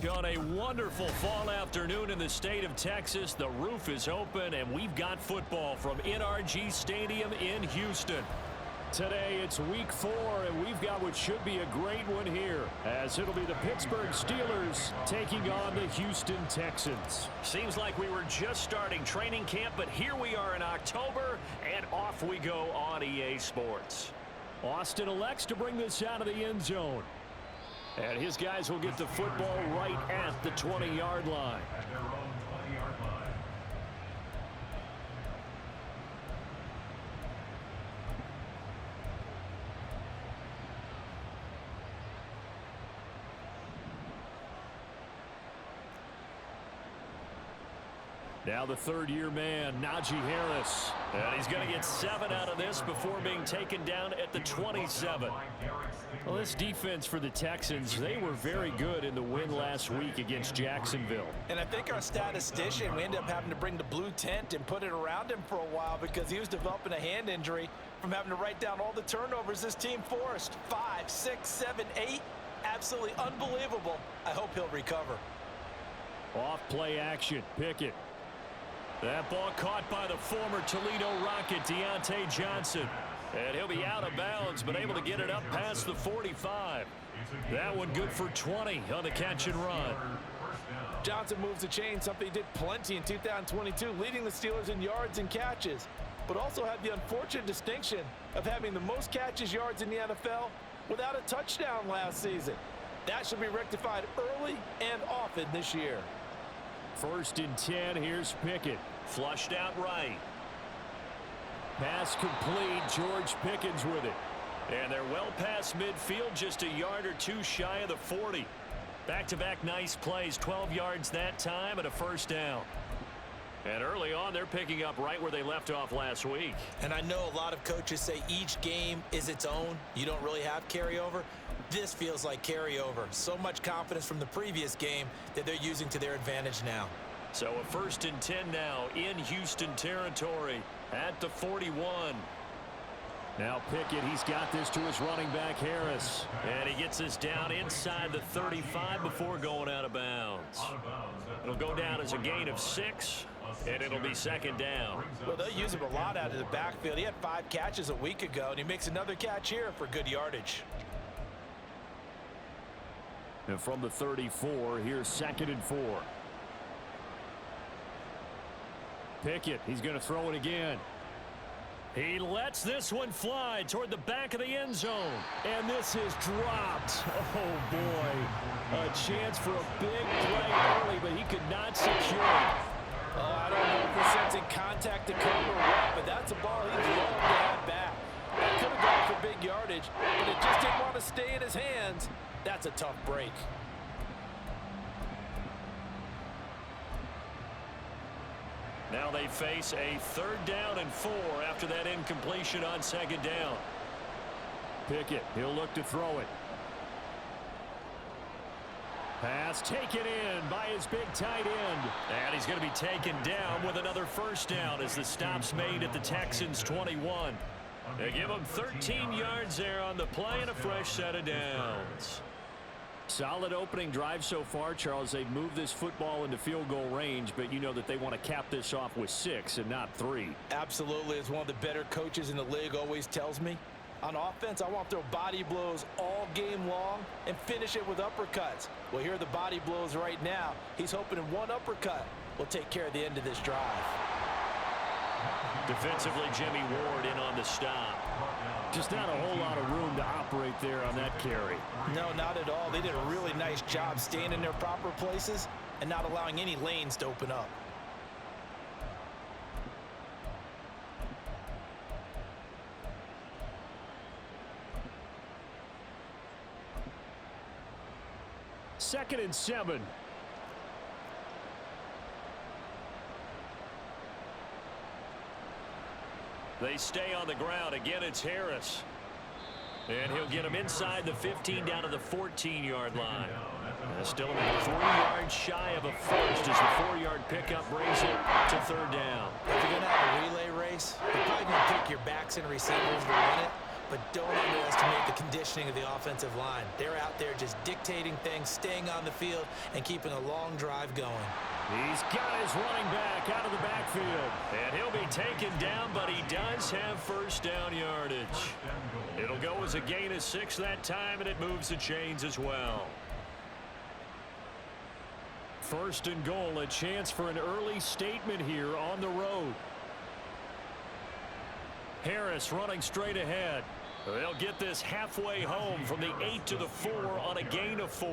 On a wonderful fall afternoon in the state of Texas, the roof is open, and we've got football from NRG Stadium in Houston. Today, it's week 4, and we've got what should be a great one here, as it'll be the Pittsburgh Steelers taking on the Houston Texans. Seems like we were just starting training camp, but here we are in October, and off we go on EA Sports. Austin elects to bring this out of the end zone. And his guys will get the football right at the 20-yard line. At their own 20-yard line. Now the third-year man, Najee Harris. And he's going to get 7 out of this before being taken down at the 27. Well, this defense for the Texans, they were very good in the win last week against Jacksonville. And I think our statistician, we ended up having to bring the blue tent and put it around him for a while because he was developing a hand injury from having to write down all the turnovers this team forced. 5, 6, 7, 8. Absolutely unbelievable. I hope he'll recover. Off play action. Pickett. That ball caught by the former Toledo Rocket, Deontay Johnson. And he'll be out of bounds, but able to get it up past the 45. That one good for 20 on the catch and run. Johnson moves the chain, something he did plenty in 2022, leading the Steelers in yards and catches, but also had the unfortunate distinction of having the most catches yards in the NFL without a touchdown last season. That should be rectified early and often this year. 1st and 10, here's Pickett. Flushed out right. Pass complete, George Pickens with it. And they're well past midfield, just a yard or two shy of the 40. Back-to-back nice plays, 12 yards that time and a first down. And early on, they're picking up right where they left off last week. And I know a lot of coaches say each game is its own. You don't really have carryover. This feels like carryover. So much confidence from the previous game that they're using to their advantage now. So a 1st and 10 now in Houston territory at the 41. Now Pickett, he's got this to his running back Harris. And he gets this down inside the 35 before going out of bounds. It'll go down as a gain of 6, and it'll be 2nd down. Well, they'll use him a lot out of the backfield. He had 5 catches a week ago, and he makes another catch here for good yardage. And from the 34, here's 2nd and 4. Pickett, he's going to throw it again. He lets this one fly toward the back of the end zone. And this is dropped. Oh, boy. A chance for a big play early, but he could not secure it. Oh, I don't know if he's sensing contact to come or what, but that's a ball he's love to have back. That could have gone for big yardage, but it just didn't want to stay in his hands. That's a tough break. Now they face a 3rd down and 4 after that incompletion on 2nd down. Pickett, he'll look to throw it. Pass taken in by his big tight end. And he's going to be taken down with another first down as the stop's made at the Texans' 21. They give him 13 yards there on the play and a fresh set of downs. Solid opening drive so far, Charles. They've moved this football into field goal range, but you know that they want to cap this off with 6 and not 3. Absolutely. As one of the better coaches in the league always tells me, on offense, I want to throw body blows all game long and finish it with uppercuts. Well, here are the body blows right now. He's hoping in one uppercut will take care of the end of this drive. Defensively, Jimmy Ward in on the stop. Just not a whole lot of room to operate there on that carry. No, not at all. They did a really nice job staying in their proper places and not allowing any lanes to open up. Second and 7. They stay on the ground. Again, it's Harris. And he'll get him inside the 15 down to the 14-yard line. Still about 3 yards shy of a first as the 4-yard pickup brings it to 3rd down. If you're going to have a relay race, you're probably going to pick your backs and receivers to win it. but don't underestimate the conditioning of the offensive line. They're out there just dictating things, staying on the field, and keeping a long drive going. He's got his running back out of the backfield. And he'll be taken down, but he does have first down yardage. It'll go as a gain of 6 that time, and it moves the chains as well. First and goal, a chance for an early statement here on the road. Harris running straight ahead. They'll get this halfway home from the 8 to the 4 on a gain of 4.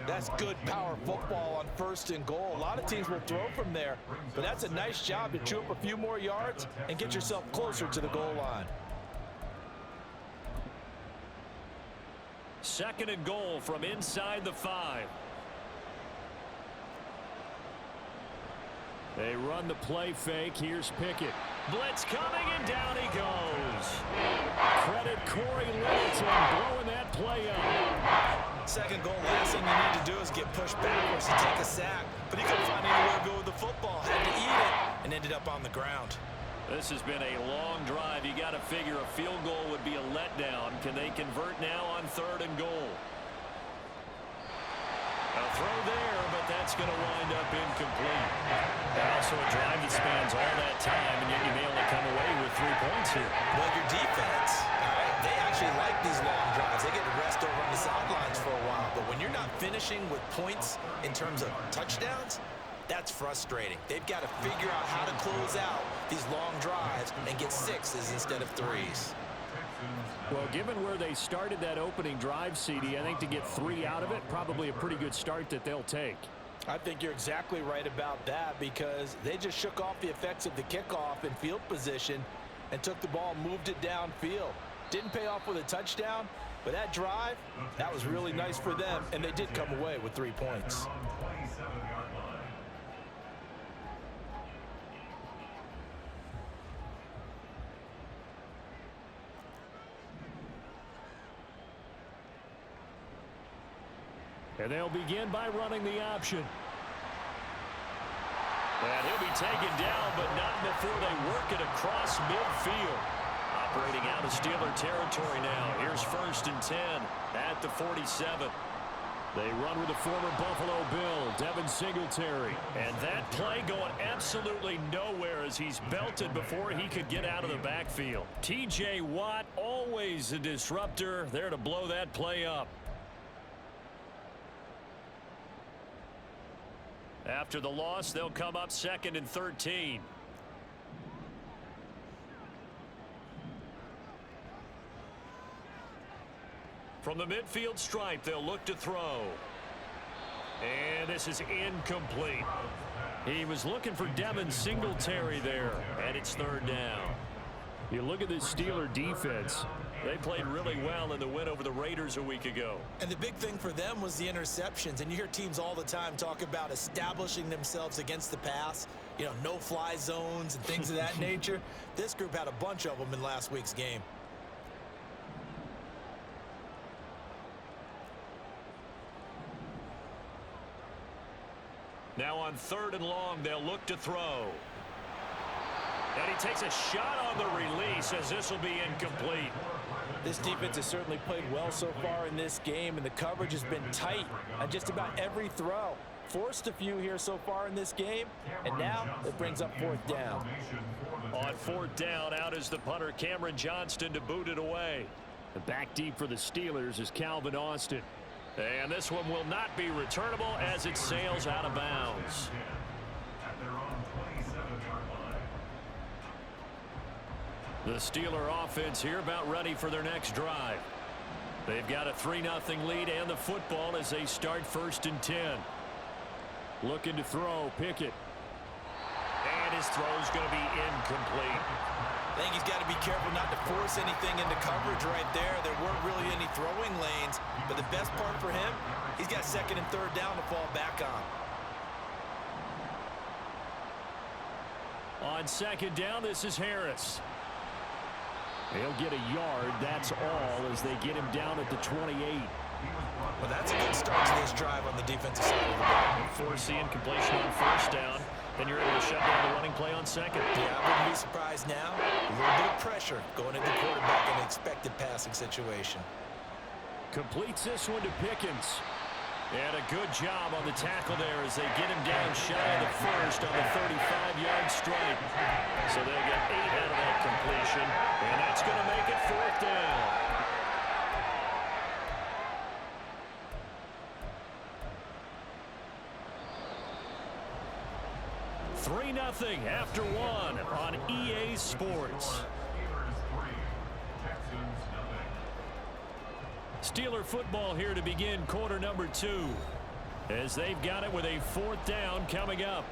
That's good power football on first and goal. A lot of teams will throw from there, but that's a nice job to chew up a few more yards and get yourself closer to the goal line. Second and goal from inside the 5. They run the play fake. Here's Pickett. Blitz coming, and down he goes. Credit Corey Littleton blowing that play up. Second goal, last thing you need to do is get pushed backwards to take a sack. But he couldn't find anywhere to go with the football. Had to eat it and ended up on the ground. This has been a long drive. You got to figure a field goal would be a letdown. Can they convert now on third and goal? A throw there, but that's going to wind up incomplete. And also a drive that spans all that time, and yet you may only come away with 3 points here. Well, your defense, all right, they actually like these long drives. They get to rest over on the sidelines for a while. But when you're not finishing with points in terms of touchdowns, that's frustrating. They've got to figure out how to close out these long drives and get 6s instead of 3s. Well, given where they started that opening drive, CD, I think to get 3 out of it, probably a pretty good start that they'll take. I think you're exactly right about that because they just shook off the effects of the kickoff in field position and took the ball and moved it downfield. Didn't pay off with a touchdown, but that drive, that was really nice for them, and they did come away with 3 points. And they'll begin by running the option. And he'll be taken down, but not before they work it across midfield. Operating out of Steeler territory now. Here's first and 10 at the 47. They run with the former Buffalo Bill, Devin Singletary. And that play going absolutely nowhere as he's belted before he could get out of the backfield. T.J. Watt, always a disruptor, there to blow that play up. After the loss, they'll come up second and 13. From the midfield stripe, they'll look to throw. And this is incomplete. He was looking for Devin Singletary there, and it's third down. You look at this Steeler defense. They played really well in the win over the Raiders a week ago. And the big thing for them was the interceptions. And you hear teams all the time talk about establishing themselves against the pass. You know, no-fly zones and things of that nature. This group had a bunch of them in last week's game. Now on third and long, they'll look to throw. And he takes a shot on the release as this will be incomplete. This defense has certainly played well so far in this game, and the coverage has been tight on just about every throw. Forced a few here so far in this game, and now it brings up fourth down. On fourth down, out is the punter, Cameron Johnston, to boot it away. The back deep for the Steelers is Calvin Austin. And this one will not be returnable as it sails out of bounds. The Steeler offense here about ready for their next drive. They've got a 3-0 lead and the football as they start first and 10. Looking to throw, Pickett. And his throw's going to be incomplete. I think he's got to be careful not to force anything into coverage right there. There weren't really any throwing lanes, but the best part for him, he's got second and third down to fall back on. On second down, this is Harris. He'll get a yard, that's all, as they get him down at the 28. Well, that's a good start to this drive on the defensive side of the ball. Force the incompletion on first down. And you're able to shut down the running play on second. Yeah, I wouldn't be surprised now. A little bit of pressure going into quarterback in an expected passing situation. Completes this one to Pickens. And a good job on the tackle there as they get him down shy of the first on the 35-yard strike. So they'll get 8 out of that completion, and that's going to make it 4th down. 3-0 after 1 on EA Sports. Steeler football here to begin quarter number 2 as they've got it with a 4th down coming up.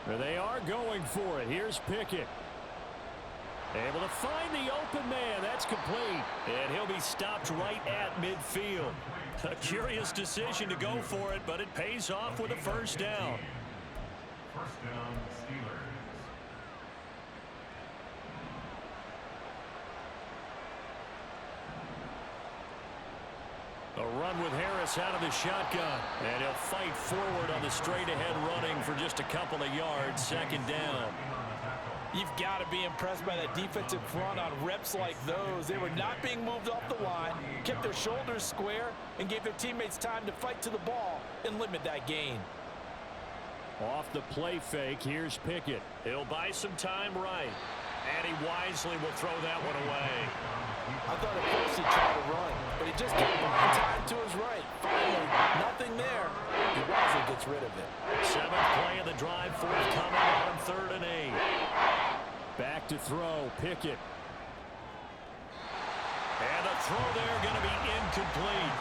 There they are going for it. Here's Pickett. Able to find the open man. That's complete. And he'll be stopped right at midfield. A curious decision to go for it, but it pays off with a 1st down. First down, Steelers. A run with Harris out of the shotgun. And he'll fight forward on the straight-ahead running for just a couple of yards. 2nd down. You've got to be impressed by that defensive front on reps like those. They were not being moved off the line, kept their shoulders square, and gave their teammates time to fight to the ball and limit that gain. Off the play fake, here's Pickett. He'll buy some time right. And he wisely will throw that one away. I thought at first he tried to run, but he just kept buying time to his right. Finally, nothing there. He wisely gets rid of it. 7th play of the drive, forthcoming on 3rd and 8. Back to throw, Pickett. And the throw there going to be incomplete.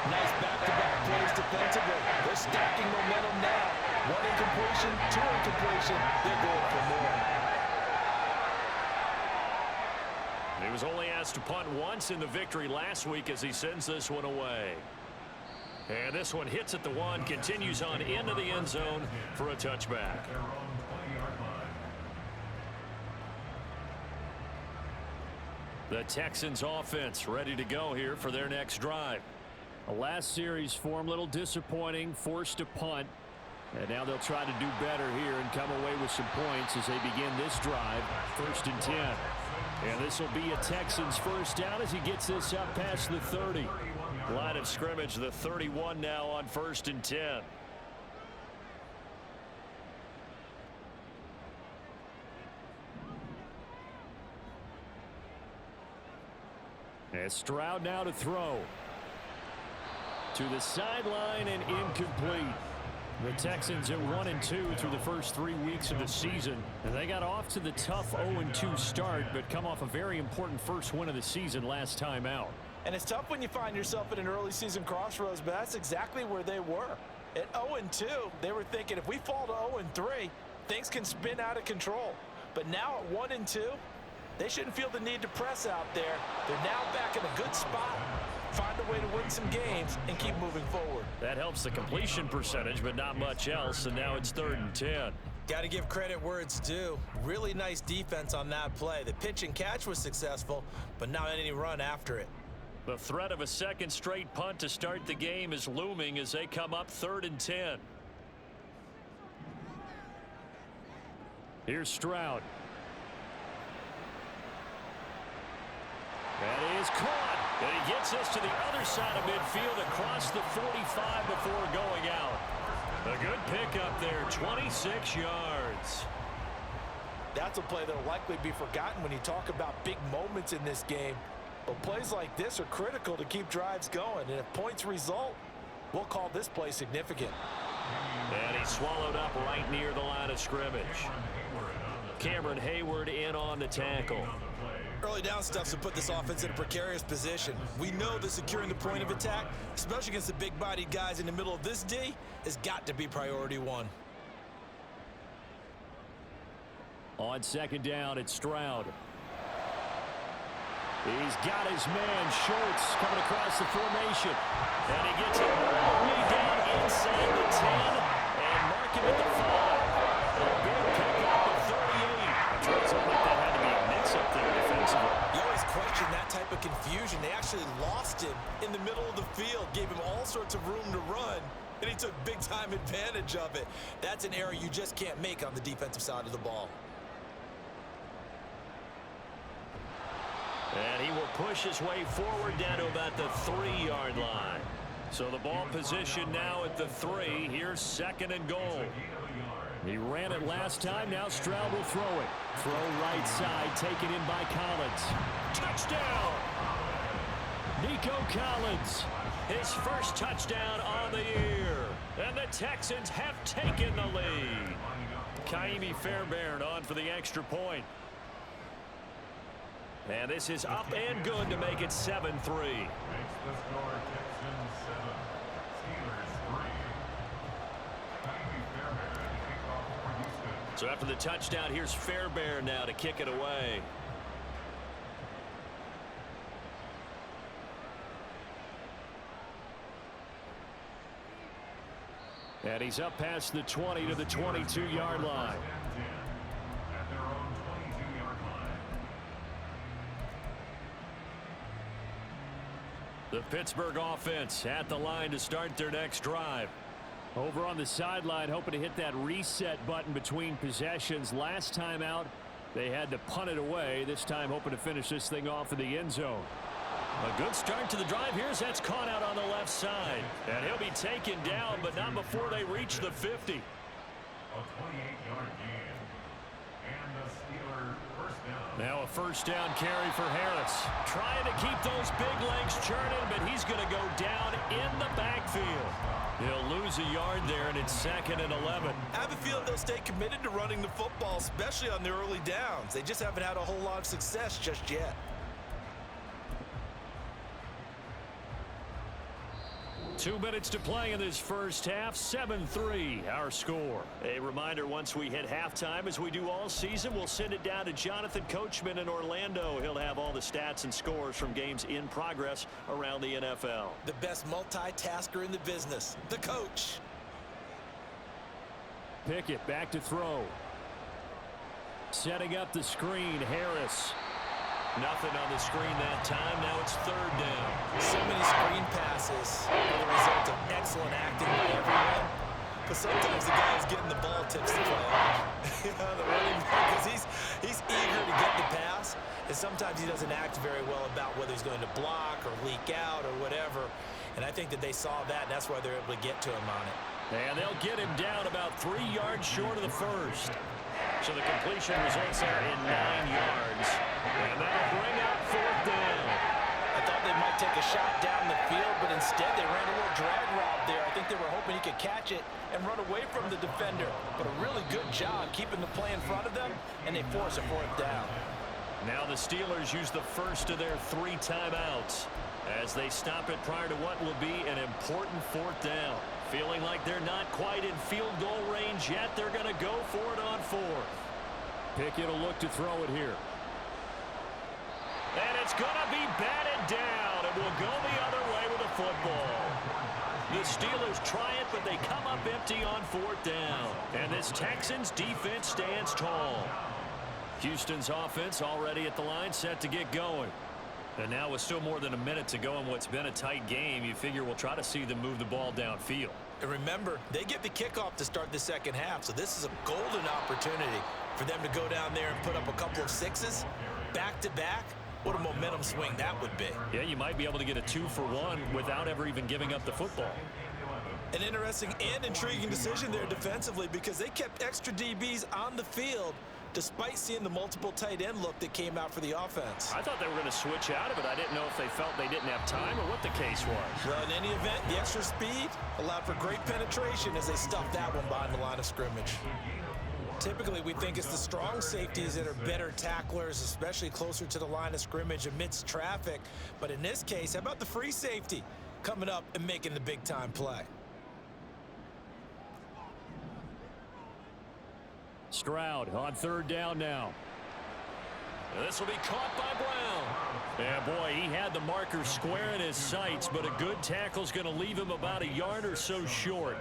Nice back-to-back plays defensively. They're stacking momentum now. 1 incompletion, 2 incompletion. They're going for more. He was only asked to punt once in the victory last week as he sends this one away. And this one hits at the 1, continues on into the end zone for a touchback. The Texans offense ready to go here for their next drive. The last series form a little disappointing, forced to punt. And now they'll try to do better here and come away with some points as they begin this drive. 1st and 10. And this will be a Texans 1st down as he gets this up past the 30. Line of scrimmage, the 31 now on 1st and 10. And Stroud now to throw. To the sideline and incomplete. The Texans at 1-2 through the first 3 weeks of the season. And they got off to the tough 0-2 start, but come off a very important first win of the season last time out. And it's tough when you find yourself at an early season crossroads, but that's exactly where they were. At 0-2, they were thinking if we fall to 0-3, things can spin out of control. But now at 1-2, they shouldn't feel the need to press out there. They're now back in a good spot. Find a way to win some games and keep moving forward. That helps the completion percentage, but not much else, and now it's 3rd and 10. Got to give credit where it's due. Really nice defense on that play. The pitch and catch was successful, but not any run after it. The threat of a 2nd straight punt to start the game is looming as they come up 3rd and 10. Here's Stroud. That is caught. And he gets this to the other side of midfield across the 45 before going out. A good pickup there, 26 yards. That's a play that will likely be forgotten when you talk about big moments in this game. But plays like this are critical to keep drives going. And if points result, we'll call this play significant. And he's swallowed up right near the line of scrimmage. Cameron Hayward in on the tackle. Early down stuffs will put this offense in a precarious position. We know that securing the point of attack, especially against the big-bodied guys in the middle of this D, has got to be priority 1. On 2nd down, it's Stroud. He's got his man, Schultz, coming across the formation. And he gets it all the way down inside the 10 and mark him at the 5. A big pickup of 38. I'm sure something like that had to be a mix-up there defensively. You always question that type of confusion. They actually lost him in the middle of the field, gave him all sorts of room to run, and he took big-time advantage of it. That's an error you just can't make on the defensive side of the ball. And he will push his way forward down to about the 3-yard line. So the ball position now at the 3. Here's 2nd and goal. He ran it last time. Now Stroud will throw it. Throw right side, taken in by Collins. Touchdown! Nico Collins, his first touchdown on the year. And the Texans have taken the lead. Kaimi Fairbairn on for the extra point. And this is up and good to make it 7-3. Makes the score Texans 7, Steelers 3. Kaimi Fairbairn kickoff for Houston. So after the touchdown, here's Fairbairn now to kick it away. And he's up past the 20 to the 22-yard line. At their own 22-yard line. The Pittsburgh offense at the line to start their next drive. Over on the sideline, hoping to hit that reset button between possessions. Last time out, they had to punt it away. This time, hoping to finish this thing off in the end zone. A good start to the drive. Here's that's caught out on the left side. And he'll be taken down, but not before they reach the 50. A 28-yard gain. And the Steelers first down. Now a first down carry for Harris. Trying to keep those big legs churning, but he's going to go down in the backfield. He'll lose a yard there, and it's 2nd and 11. I have a feeling they'll stay committed to running the football, especially on the early downs. They just haven't had a whole lot of success just yet. 2 minutes to play in this first half. 7-3 our score. A reminder, once we hit halftime, as we do all season, we'll send it down to Jonathan Coachman in Orlando. He'll have all the stats and scores from games in progress around the NFL. The best multitasker in the business, the coach. Pickett back to throw. Setting up the screen, Harris. Nothing on the screen that time. Now it's 3rd down. So many screen passes are the result of excellent acting by everyone. But sometimes the guy who's getting the ball tips the play off. The running back, because he's eager to get the pass, and sometimes he doesn't act very well about whether he's going to block or leak out or whatever. And I think that they saw that, and that's why they're able to get to him on it. And they'll get him down about 3 yards short of the first. So the completion results there in 9 yards. And that'll bring out 4th down. I thought they might take a shot down the field, but instead they ran a little drag route there. I think they were hoping he could catch it and run away from the defender. But a really good job keeping the play in front of them, and they force a 4th down. Now the Steelers use the first of their 3 timeouts as they stop it prior to what will be an important 4th down. Feeling like they're not quite in field goal range yet, they're going to go for it on 4th. Pickett will look to throw it here. And it's going to be batted down. It will go the other way with the football. The Steelers try it, but they come up empty on 4th down. And this Texans defense stands tall. Houston's offense already at the line, set to get going. And now with still more than a minute to go in what's been a tight game, you figure we'll try to see them move the ball downfield. And remember, they get the kickoff to start the second half, so this is a golden opportunity for them to go down there and put up a couple of 6s back-to-back. What a momentum swing that would be. Yeah, you might be able to get a 2-for-1 without ever even giving up the football. An interesting and intriguing decision there defensively, because they kept extra DBs on the field despite seeing the multiple tight end look that came out for the offense. I thought they were going to switch out of it. I didn't know if they felt they didn't have time or what the case was. Well, in any event, the extra speed allowed for great penetration as they stuffed that one behind the line of scrimmage. Typically, we think it's the strong safeties that are better tacklers, especially closer to the line of scrimmage amidst traffic. But in this case, how about the free safety coming up and making the big-time play? Stroud on 3rd down now. And this will be caught by Brown. Yeah, boy, he had the marker square in his sights, but a good tackle is going to leave him about a yard or so short.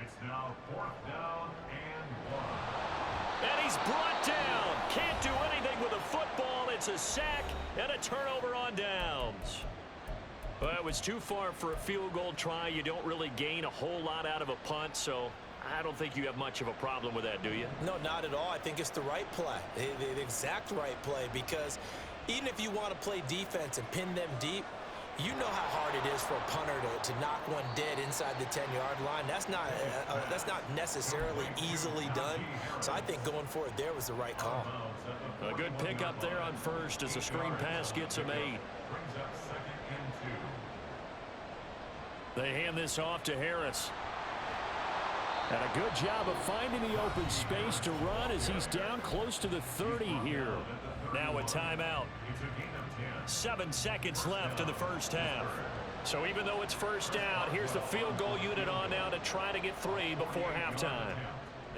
It's now 4th down and 1. And he's brought down. Can't do anything with a football. It's a sack and a turnover on downs. Well, it was too far for a field goal try. You don't really gain a whole lot out of a punt, so I don't think you have much of a problem with that, do you? No, not at all. I think it's the right play, the exact right play, because even if you want to play defense and pin them deep, you know how hard it is for a punter to knock one dead inside the 10-yard line. That's not necessarily easily done. So I think going for it there was the right call. A good pickup there on first as the screen pass gets a made. Brings up 2nd and 2. They hand this off to Harris. And a good job of finding the open space to run as he's down close to the 30 here. Now a timeout. 7 seconds left in the first half. So even though it's first down, here's the field goal unit on now to try to get 3 before halftime.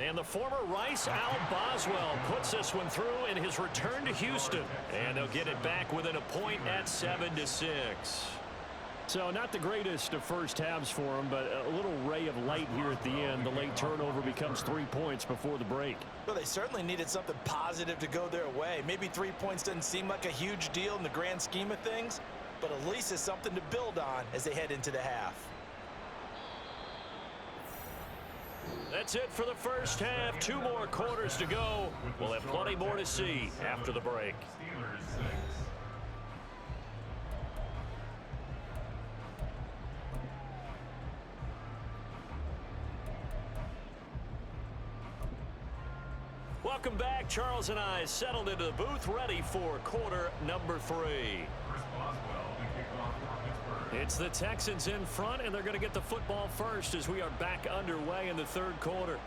And the former Rice Al Boswell puts this one through in his return to Houston. And they'll get it back within a point at 7-6. So not the greatest of first halves for him, but a little ray of light here at the end. The late turnover becomes 3 points before the break. Well, they certainly needed something positive to go their way. Maybe 3 points doesn't seem like a huge deal in the grand scheme of things, but at least it's something to build on as they head into the half. That's it for the first half. 2 more quarters to go. We'll have plenty more to see after the break. Steelers 6. Welcome back. Charles and I settled into the booth, ready for quarter number 3. Chris Boswell to kick off for Pittsburgh. It's the Texans in front, and they're going to get the football first as we are back underway in the third quarter.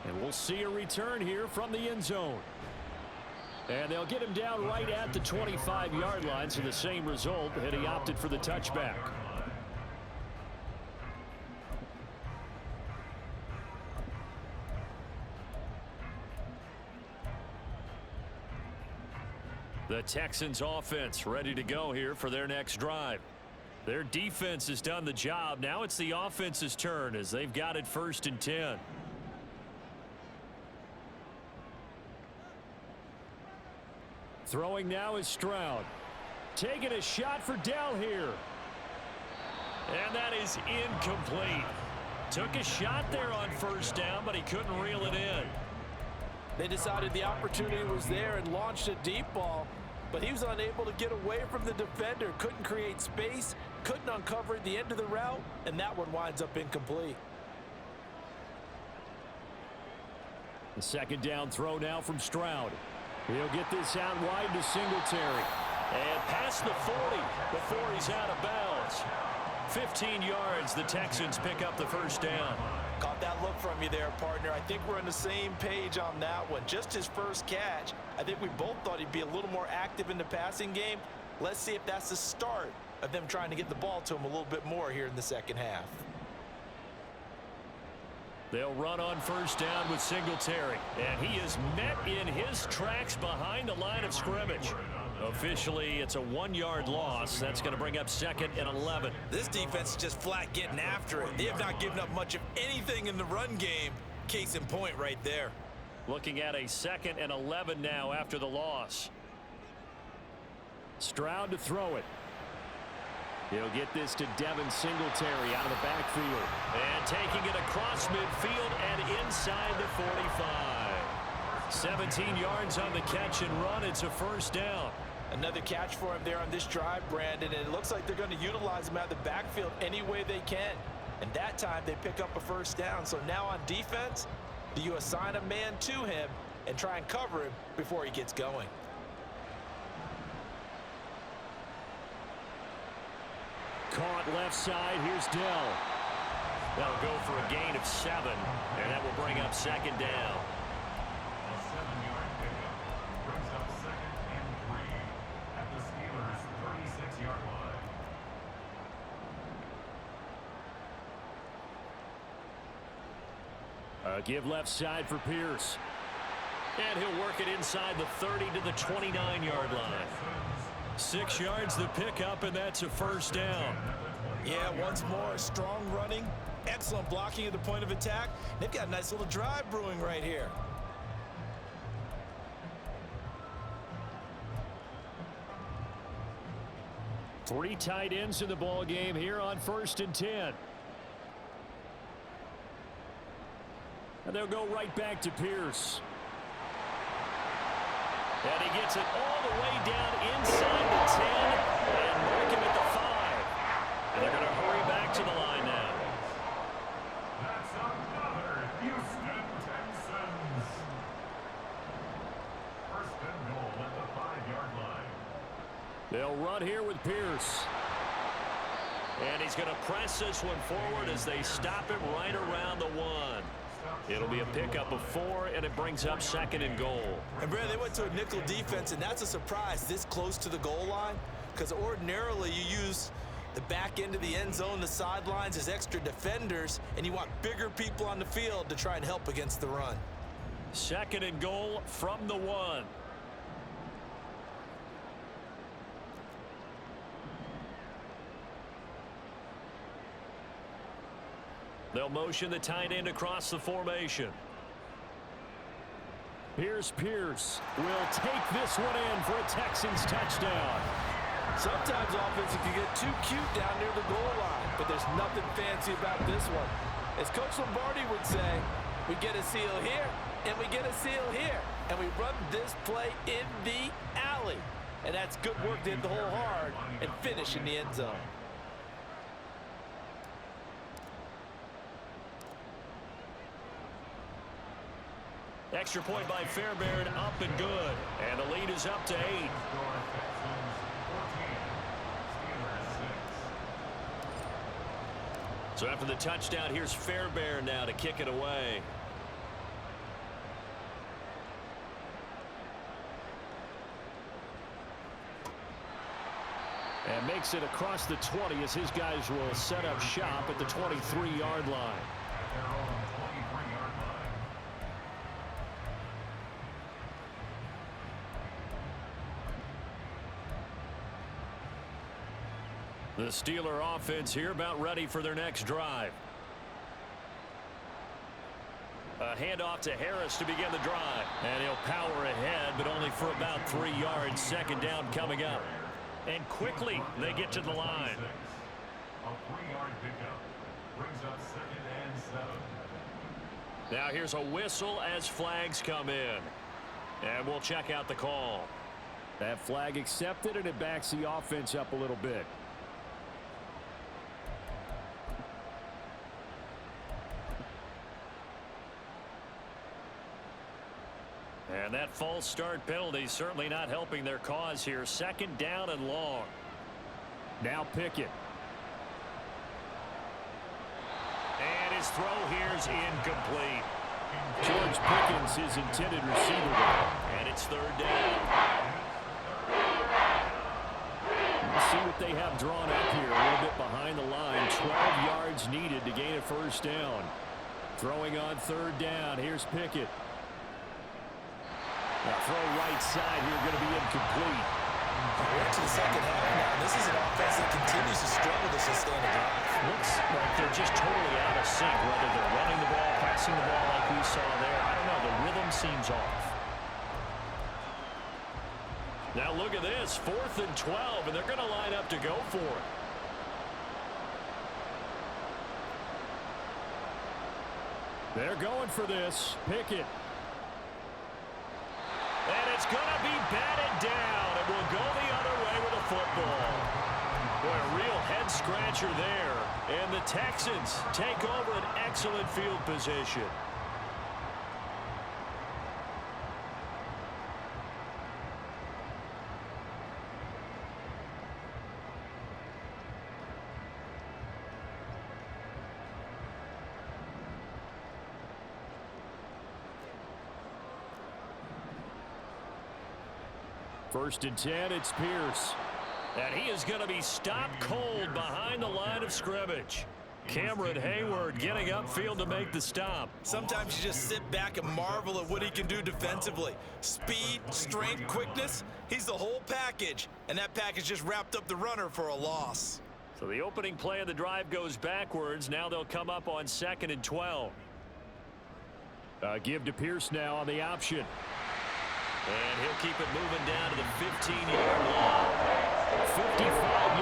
And we'll see a return here from the end zone. And they'll get him down right at the 25-yard line, so the same result, and he opted for the touchback. The Texans offense ready to go here for their next drive. Their defense has done the job. Now it's the offense's turn as they've got it 1st and 10. Throwing now is Stroud. Taking a shot for Dell here. And that is incomplete. Took a shot there on 1st down, but he couldn't reel it in. They decided the opportunity was there and launched a deep ball, but he was unable to get away from the defender. Couldn't create space, couldn't uncover the end of the route, and that one winds up incomplete. The 2nd down throw now from Stroud. He'll get this out wide to Singletary. And past the 40 before he's out of bounds. 15 yards, the Texans pick up the 1st down. Caught that look from you there, partner. I think we're on the same page on that one. Just his first catch. I think we both thought he'd be a little more active in the passing game. Let's see if that's the start of them trying to get the ball to him a little bit more here in the second half. They'll run on 1st down with Singletary. And he is met in his tracks behind the line of scrimmage. Officially, it's a 1-yard loss. That's going to bring up 2nd and 11. This defense is just flat getting after it. They have not given up much of anything in the run game. Case in point right there. Looking at a 2nd and 11 now after the loss. Stroud to throw it. He'll get this to Devin Singletary out of the backfield. And taking it across midfield and inside the 45. 17 yards on the catch and run. It's a 1st down. Another catch for him there on this drive, Brandon, and it looks like they're going to utilize him out of the backfield any way they can. And that time they pick up a 1st down. So now on defense, do you assign a man to him and try and cover him before he gets going? Caught left side. Here's Dell. That'll go for a gain of 7, and that will bring up 2nd down. A 7-yard pickup brings up 2nd and 3 at the Steelers' 36-yard line. Give left side for Pierce. And he'll work it inside the 30 to the 29-yard line. 6 yards the pickup, and that's a first down. Yeah, once more, strong running, excellent blocking at the point of attack. They've got a nice little drive brewing right here. Three tight ends in the ball game here on 1st and 10. And they'll go right back to Pierce. And he gets it all the way down inside the 10 and mark him at the 5. And they're going to hurry back to the line now. That's another Houston Texans. 1st and goal at the 5-yard line. They'll run here with Pierce. And he's going to press this one forward as they stop him right around the 1. It'll be a pickup of 4, and it brings up 2nd and goal. And, Brad, they went to a nickel defense, and that's a surprise this close to the goal line, because ordinarily you use the back end of the end zone, the sidelines as extra defenders, and you want bigger people on the field to try and help against the run. 2nd and goal from the 1. They'll motion the tight end across the formation. Here's Pierce. Will take this one in for a Texans touchdown. Sometimes offense can get too cute down near the goal line, but there's nothing fancy about this one. As Coach Lombardi would say, we get a seal here, and we get a seal here, and we run this play in the alley. And that's good work to hit the hole hard and finish in the end zone. Extra point by Fairbairn, up and good. And the lead is up to 8. So after the touchdown, here's Fairbairn now to kick it away. And makes it across the 20 as his guys will set up shop at the 23-yard line. The Steeler offense here about ready for their next drive. A handoff to Harris to begin the drive. And he'll power ahead, but only for about 3 yards. 2nd down coming up. And quickly they get to the line. A 3-yard pickup brings up 2nd and 7. Now here's a whistle as flags come in. And we'll check out the call. That flag accepted, and it backs the offense up a little bit. And that false start penalty certainly not helping their cause here. 2nd down and long. Now Pickett. And his throw here is incomplete. George Pickens, his intended receiver there. And it's 3rd down. Let's see what they have drawn up here. A little bit behind the line. 12 yards needed to gain a 1st down. Throwing on 3rd down. Here's Pickett. The throw right side here going to be incomplete. We're into the 2nd half now. This is an offense that continues to struggle to sustain a drive. Looks like they're just totally out of sync, whether they're running the ball, passing the ball like we saw there. I don't know. The rhythm seems off. Now look at this. 4th and 12, and they're going to line up to go for it. They're going for this. Pickett. And it's going to be batted down. It will go the other way with a football. Boy, a real head-scratcher there. And the Texans take over an excellent field position. First and 10, it's Pierce. And he is going to be stopped cold behind the line of scrimmage. Cameron Hayward getting upfield to make the stop. Sometimes you just sit back and marvel at what he can do defensively. Speed, strength, quickness, he's the whole package. And that package just wrapped up the runner for a loss. So the opening play of the drive goes backwards. Now they'll come up on 2nd and 12. Give to Pierce now on the option. And he'll keep it moving down to the 15-yard line. 55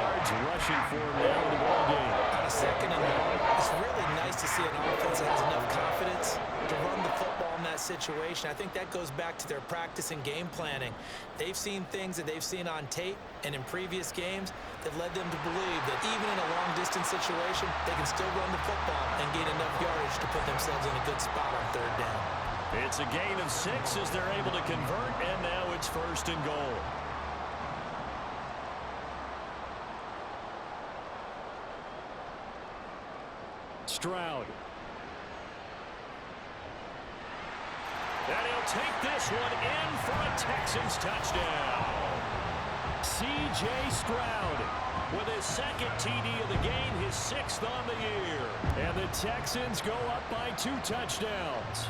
yards rushing for him now in the ballgame. On a 2nd and long, it's really nice to see an offense that has enough confidence to run the football in that situation. I think that goes back to their practice and game planning. They've seen things that they've seen on tape and in previous games that led them to believe that even in a long-distance situation, they can still run the football and gain enough yardage to put themselves in a good spot on 3rd down. It's a gain of 6 as they're able to convert, and now it's 1st and goal. Stroud. And he'll take this one in for a Texans touchdown. C.J. Stroud with his 2nd TD of the game, his 6th on the year. And the Texans go up by 2 touchdowns.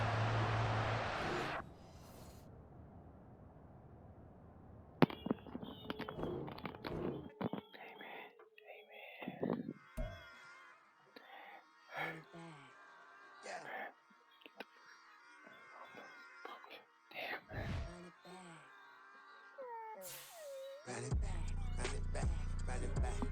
Run it back, run it back, run it back.